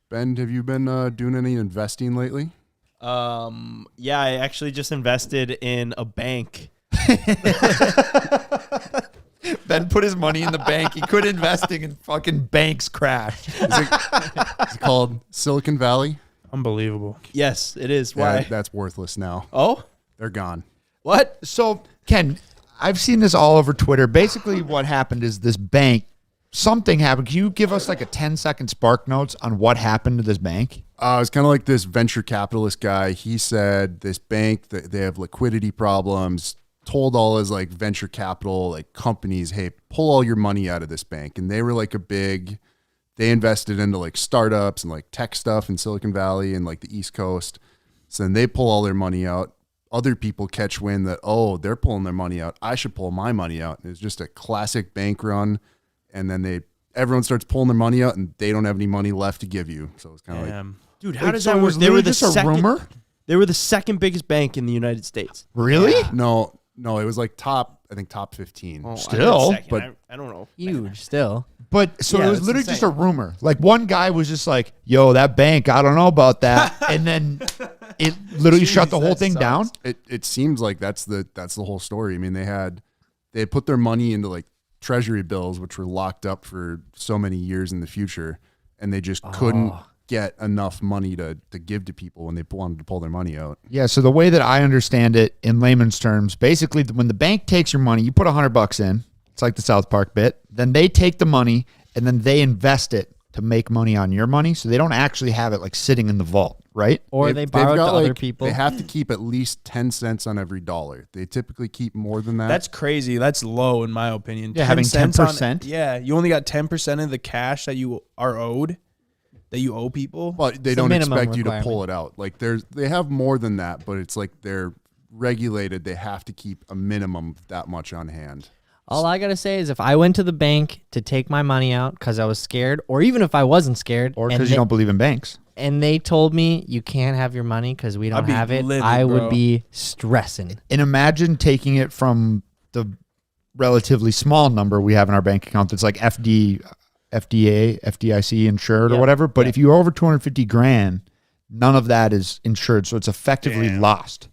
Ben, have you been doing any investing lately? Yeah, I actually just invested in a bank. Ben put his money in the bank. He quit investing and fucking banks crashed. Is it called Silicon Valley? Unbelievable. Yes, it is. Why? Yeah, that's worthless now. Oh, They're gone. what? So, Ken, I've seen this all over Twitter. Basically, what happened is this bank, something happened. Can you give us like a 10-second spark notes on what happened to this bank? It's kind of like this venture capitalist guy. He said this bank that they have liquidity problems. Told all his like venture capital like companies, hey, pull all your money out of this bank. And they were like they invested into like startups and like tech stuff in Silicon Valley and like the East Coast. So then they pull all their money out. Other people catch wind that, oh, they're pulling their money out. I should pull my money out. And it's just a classic bank run. And then everyone starts pulling their money out and they don't have any money left to give you. So it's kind of like, Dude, how does that work? They were just a rumor? They were the second biggest bank in the United States. Really? no, it was like top 15. Oh, Still, but I don't know. Huge still. But so Yeah, it was that's literally insane. just a rumor. Like one guy was just like, yo, that bank, I don't know about that. And then it literally shut the whole that thing sucks. down. It seems like that's the whole story. I mean, they had put their money into like treasury bills, which were locked up for so many years in the future, and they just couldn't get enough money to give to people when they wanted to pull their money out. Yeah, so the way that I understand it in layman's terms, basically when the bank takes your money, you put $100 in, it's like the South Park bit, then they take the money and then they invest it to make money on your money, so they don't actually have it like sitting in the vault, right? Or they borrow it to other people. They have to keep at least 10 cents on every dollar. They typically keep more than that. That's crazy. That's low in my opinion. Yeah, having 10%. 10%. Yeah, you only got 10% of the cash that you are owed, that you owe people. But they It's a don't minimum expect you to requirement. pull it out. Like they have more than that, but it's like they're regulated. They have to keep a minimum of that much on hand. All I got to say is if I went to the bank to take my money out because I was scared, or even if I wasn't scared, Or and because you don't believe in banks. and they told me you can't have your money because we don't I'd be have it, livid, I bro. would be stressing. And imagine taking it from the relatively small number we have in our bank account that's like FDA, FDIC insured or Yeah. whatever. But if you're over 250 grand, none of that is insured. So it's effectively lost.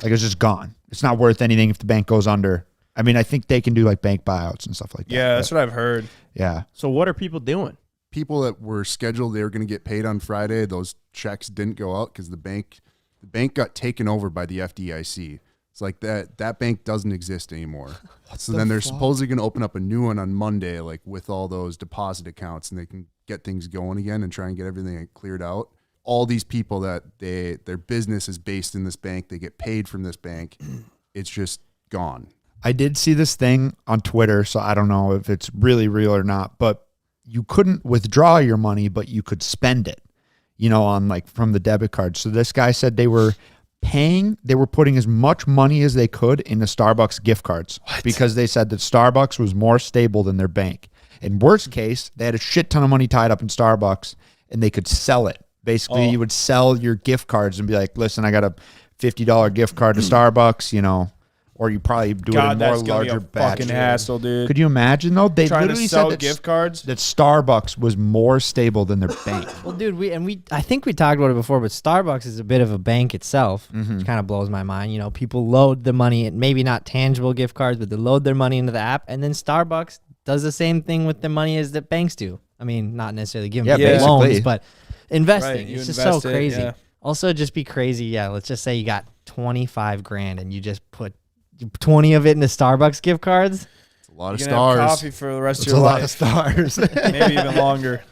Like it's just gone. It's not worth anything if the bank goes under. I mean, I think they can do like bank buyouts and stuff like that. Yeah, that's what I've heard. Yeah. So what are people doing? People that were scheduled, they were going to get paid on Friday. Those checks didn't go out because the bank got taken over by the FDIC. It's like that bank doesn't exist anymore. So then they're supposedly going to open up a new one on Monday, like with all those deposit accounts, and they can get things going again and try and get everything cleared out. All these people that their business is based in this bank, they get paid from this bank. It's just gone. I did see this thing on Twitter, so I don't know if it's really real or not, but you couldn't withdraw your money, but you could spend it, on like from the debit card. So this guy said they were putting as much money as they could into Starbucks gift cards because they said that Starbucks was more stable than their bank. In worst case, they had a shit ton of money tied up in Starbucks and they could sell it. Basically, you would sell your gift cards and be like, listen, I got a $50 gift card to Starbucks, or you probably do it in more that's gonna larger be a fucking batches. hassle, dude. Could you imagine though? They Trying to literally sell said that gift cards. that Starbucks was more stable than their bank. Well, dude, I think we talked about it before, but Starbucks is a bit of a bank itself, which kind of blows my mind. People load the money, and maybe not tangible gift cards, but they load their money into the app, and then Starbucks does the same thing with the money as that banks do. I mean, not necessarily giving people basically. loans, but investing. Right, you it's just so invest it, crazy. yeah. Also, it'd just be crazy. Yeah, let's just say you got 25 grand and you just put 20 of it into Starbucks gift cards. It's a lot of You're gonna have stars. coffee for the rest It's of a your lot of life. stars. Maybe even longer.